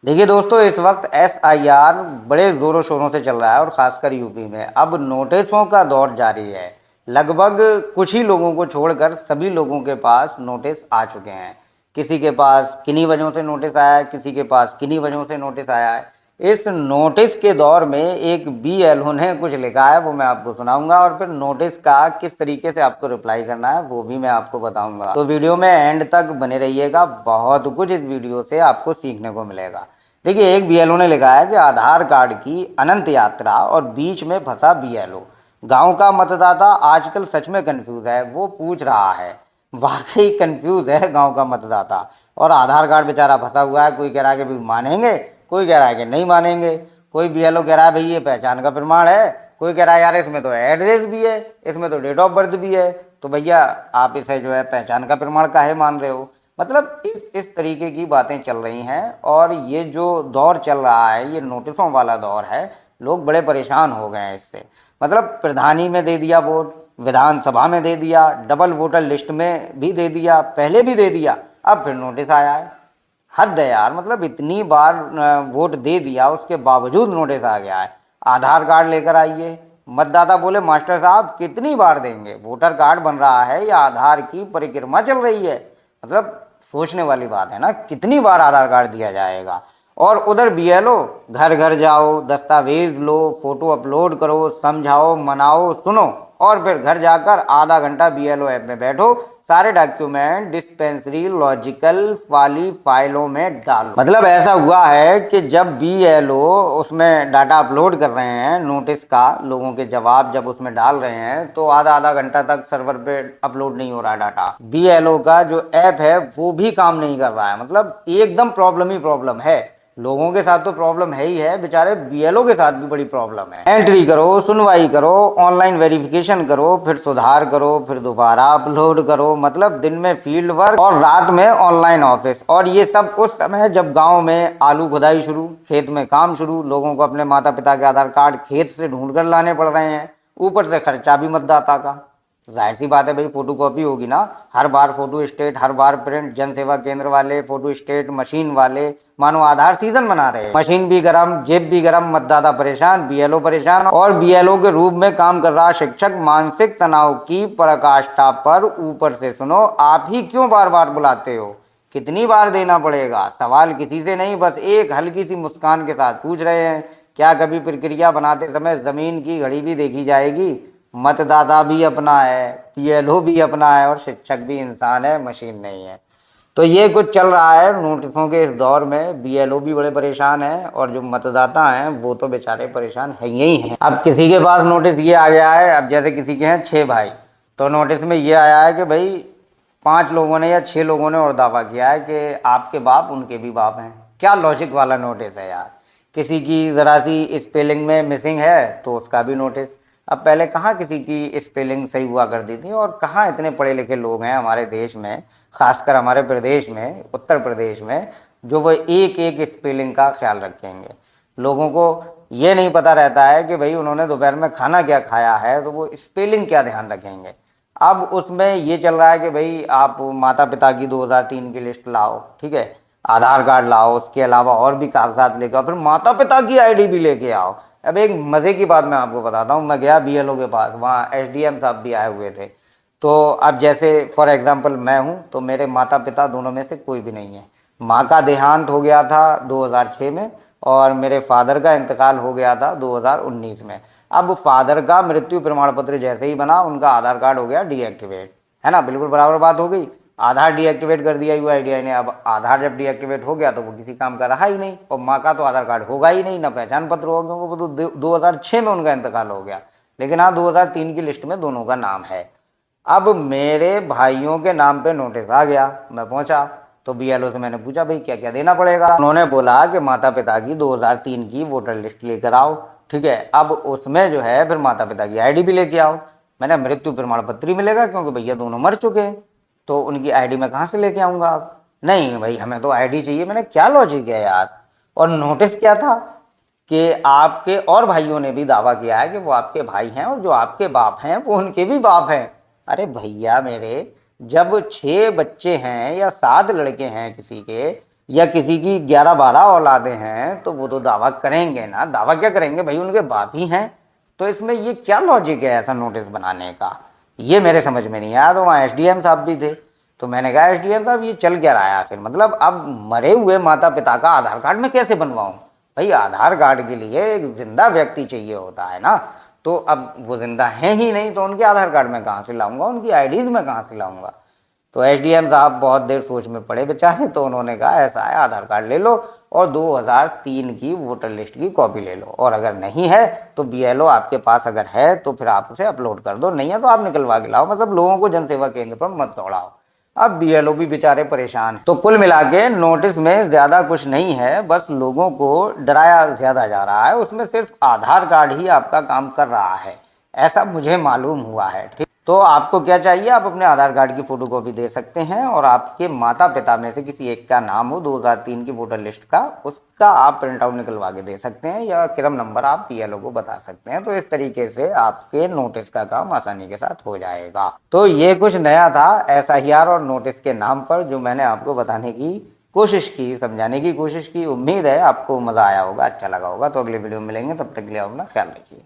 देखिए दोस्तों, इस वक्त SIR बड़े जोरों शोरों से चल रहा है और खासकर यूपी में अब नोटिसों का दौर जारी है। लगभग कुछ ही लोगों को छोड़कर सभी लोगों के पास नोटिस आ चुके हैं। किसी के पास किन्हीं वजहों से नोटिस आया है, किसी के पास किन्हीं वजहों से नोटिस आया है। इस नोटिस के दौर में एक BLO ने कुछ लिखा है, वो मैं आपको सुनाऊंगा और फिर नोटिस का किस तरीके से आपको रिप्लाई करना है वो भी मैं आपको बताऊंगा। तो वीडियो में एंड तक बने रहिएगा, बहुत कुछ इस वीडियो से आपको सीखने को मिलेगा। देखिए, एक BLO ने लिखा है कि आधार कार्ड की अनंत यात्रा और बीच में फंसा BLO। गांव का मतदाता आजकल सच में कंफ्यूज है, वो पूछ रहा है। वाकई कंफ्यूज है गांव का मतदाता। और आधार कार्ड बेचारा फंसा हुआ है। कोई कह रहा है कि भी मानेंगे, कोई कह रहा है कि नहीं मानेंगे। कोई BLO कह रहा है भाई ये पहचान का प्रमाण है, कोई कह रहा है यार इसमें तो एड्रेस भी है, इसमें तो डेट ऑफ बर्थ भी है, तो भैया आप इसे जो है पहचान का प्रमाण काहे मान रहे हो। मतलब इस तरीके की बातें चल रही हैं। और ये जो दौर चल रहा है, ये नोटिसों वाला दौर है। लोग बड़े परेशान हो गए हैं इससे। मतलब प्रधानी में दे दिया वोट, विधानसभा में दे दिया, डबल वोटर लिस्ट में भी दे दिया, पहले भी दे दिया, अब फिर नोटिस आया है। हद है यार। मतलब इतनी बार वोट दे दिया, उसके बावजूद नोटिस आ गया है। आधार कार्ड लेकर आइए। मतदाता बोले मास्टर साहब कितनी बार देंगे, वोटर कार्ड बन रहा है या आधार की परिक्रमा चल रही है। मतलब सोचने वाली बात है ना, कितनी बार आधार कार्ड दिया जाएगा। और उधर BLO घर घर जाओ, दस्तावेज लो, फोटो अपलोड करो, समझाओ, मनाओ, सुनो, और फिर घर जाकर आधा घंटा BLO ऐप में बैठो, सारे डॉक्यूमेंट डिस्पेंसरी लॉजिकल वाली फाइलों में डालो। मतलब ऐसा हुआ है कि जब BLO उसमें डाटा अपलोड कर रहे हैं, नोटिस का लोगों के जवाब जब उसमें डाल रहे हैं, तो आधा आधा घंटा तक सर्वर पे अपलोड नहीं हो रहा डाटा। BLO का जो ऐप है वो भी काम नहीं कर रहा है। मतलब एकदम प्रॉब्लम ही प्रॉब्लम है। लोगों के साथ तो प्रॉब्लम है ही है, बेचारे BLO के साथ भी बड़ी प्रॉब्लम है। एंट्री करो, सुनवाई करो, ऑनलाइन वेरिफिकेशन करो, फिर सुधार करो, फिर दोबारा अपलोड करो। मतलब दिन में फील्ड वर्क और रात में ऑनलाइन ऑफिस। और ये सब उस समय जब गांव में आलू खुदाई शुरू, खेत में काम शुरू, लोगों को अपने माता पिता के आधार कार्ड खेत से ढूंढ कर लाने पड़ रहे हैं, ऊपर से खर्चा भी मतदाता का। जाहिर सी बात है भाई, फोटो कॉपी होगी ना, हर बार फोटो स्टेट, हर बार प्रिंट। जन सेवा केंद्र वाले फोटो स्टेट मशीन वाले मानो आधार सीजन बना रहे हैं। मशीन भी गरम, जेब भी गरम, मतदाता परेशान, BLO परेशान। और BLO के रूप में काम कर रहा शिक्षक मानसिक तनाव की पराकाष्ठा पर। ऊपर से सुनो, आप ही क्यों बार बार बुलाते हो, कितनी बार देना पड़ेगा। सवाल किसी से नहीं, बस एक हल्की सी मुस्कान के साथ पूछ रहे हैं, क्या कभी प्रक्रिया बनाते समय जमीन की घड़ी भी देखी जाएगी। मतदाता भी अपना है, BLO भी अपना है, और शिक्षक भी इंसान है, मशीन नहीं है। तो ये कुछ चल रहा है नोटिसों के इस दौर में। BLO भी बड़े परेशान हैं और जो मतदाता हैं वो तो बेचारे परेशान है ही हैं। अब किसी के पास नोटिस ये आ गया है, अब जैसे किसी के हैं 6 भाई, तो नोटिस में ये आया है कि भाई 5 लोगों ने या 6 लोगों ने और दावा किया है कि आपके बाप उनके भी बाप हैं। क्या लॉजिक वाला नोटिस है यार। किसी की ज़रा सी स्पेलिंग में मिसिंग है तो उसका भी नोटिस। अब पहले कहाँ किसी की स्पेलिंग सही हुआ करती थी, और कहाँ इतने पढ़े लिखे लोग हैं हमारे देश में, खासकर हमारे प्रदेश में, उत्तर प्रदेश में, जो वो एक एक स्पेलिंग का ख्याल रखेंगे। लोगों को ये नहीं पता रहता है कि भाई उन्होंने दोपहर में खाना क्या खाया है, तो वो स्पेलिंग क्या ध्यान रखेंगे। अब उसमें ये चल रहा है कि भाई आप माता पिता की 2003 की लिस्ट लाओ, ठीक है, आधार कार्ड लाओ, उसके अलावा और भी कागजात लेकर आओ, फिर माता पिता की ID भी लेके आओ। अब एक मज़े की बात मैं आपको बताता हूँ। मैं गया BLO के पास, वहाँ SDM साहब भी आए हुए थे। तो अब जैसे फॉर एग्जांपल मैं हूँ, तो मेरे माता पिता दोनों में से कोई भी नहीं है। माँ का देहांत हो गया था 2006 में, और मेरे फादर का इंतकाल हो गया था 2019 में। अब फादर का मृत्यु प्रमाण पत्र जैसे ही बना, उनका आधार कार्ड हो गया डीएक्टिवेट, है ना, बिल्कुल बराबर बात हो गई। आधार डीएक्टिवेट कर दिया UIDAI ने। अब आधार जब डीएक्टिवेट हो गया तो वो किसी काम का रहा ही नहीं, और माँ का तो आधार कार्ड होगा ही नहीं, ना पहचान पत्र होगा, क्योंकि वो तो 2006 में उनका इंतकाल हो गया। लेकिन हाँ, 2003 की लिस्ट में दोनों का नाम है। अब मेरे भाइयों के नाम पे नोटिस आ गया। मैं पहुंचा तो BLO से मैंने पूछा भाई क्या क्या देना पड़ेगा। उन्होंने बोला कि माता पिता की 2003 की वोटर लिस्ट लेकर आओ, ठीक है। अब उसमें जो है फिर माता पिता की ID भी लेके आओ। मैंने मृत्यु प्रमाण पत्र ही मिलेगा, क्योंकि भैया दोनों मर चुके हैं, तो उनकी ID मैं कहाँ से लेके आऊँगा। अब नहीं भाई, हमें तो ID चाहिए। मैंने क्या लॉजिक है यार। और नोटिस क्या था कि आपके और भाइयों ने भी दावा किया है कि वो आपके भाई हैं, और जो आपके बाप हैं वो उनके भी बाप हैं। अरे भैया मेरे, जब 6 बच्चे हैं या 7 लड़के हैं किसी के, या किसी की 11-12 औलादें हैं तो वो तो दावा करेंगे ना, दावा क्या करेंगे भाई, उनके बाप ही हैं। तो इसमें ये क्या लॉजिक है ऐसा नोटिस बनाने का, ये मेरे समझ में नहीं आया। तो वहाँ एसडीएम साहब भी थे, तो मैंने कहा एसडीएम साहब ये चल क्या रहा है आखिर, मतलब अब मरे हुए माता पिता का आधार कार्ड में कैसे बनवाऊं भाई, आधार कार्ड के लिए एक जिंदा व्यक्ति चाहिए होता है ना, तो अब वो जिंदा है ही नहीं तो उनके आधार कार्ड में कहाँ से लाऊंगा, उनकी आईडीज में कहाँ से लाऊंगा। तो एसडीएम साहब बहुत देर सोच में पड़े बेचारे, तो उन्होंने कहा ऐसा है आधार कार्ड ले लो और 2003 की वोटर लिस्ट की कॉपी ले लो, और अगर नहीं है तो बीएलओ आपके पास अगर है तो फिर आप उसे अपलोड कर दो, नहीं है तो आप निकलवा के लाओ, मतलब लोगों को जनसेवा केंद्र पर मत दौड़ाओ। अब बीएलओ भी बेचारे परेशान हैं। तो कुल मिला के नोटिस में ज़्यादा कुछ नहीं है, बस लोगों को डराया ज़्यादा जा रहा है, उसमें सिर्फ आधार कार्ड ही आपका काम कर रहा है, ऐसा मुझे मालूम हुआ है। ठीक, तो आपको क्या चाहिए, आप अपने आधार कार्ड की फोटोकॉपी दे सकते हैं और आपके माता पिता में से किसी एक का नाम हो 2003 की वोटर लिस्ट का, उसका आप प्रिंट आउट निकलवा के दे सकते हैं या क्रम नंबर आप पीएलओ को बता सकते हैं। तो इस तरीके से आपके नोटिस का काम आसानी के साथ हो जाएगा। तो ये कुछ नया था एसआईआर और नोटिस के नाम पर जो मैंने आपको बताने की कोशिश की, समझाने की कोशिश की। उम्मीद है आपको मज़ा आया होगा, अच्छा लगा होगा। तो अगले वीडियो में मिलेंगे, तब तक के लिए अपना ख्याल रखिए।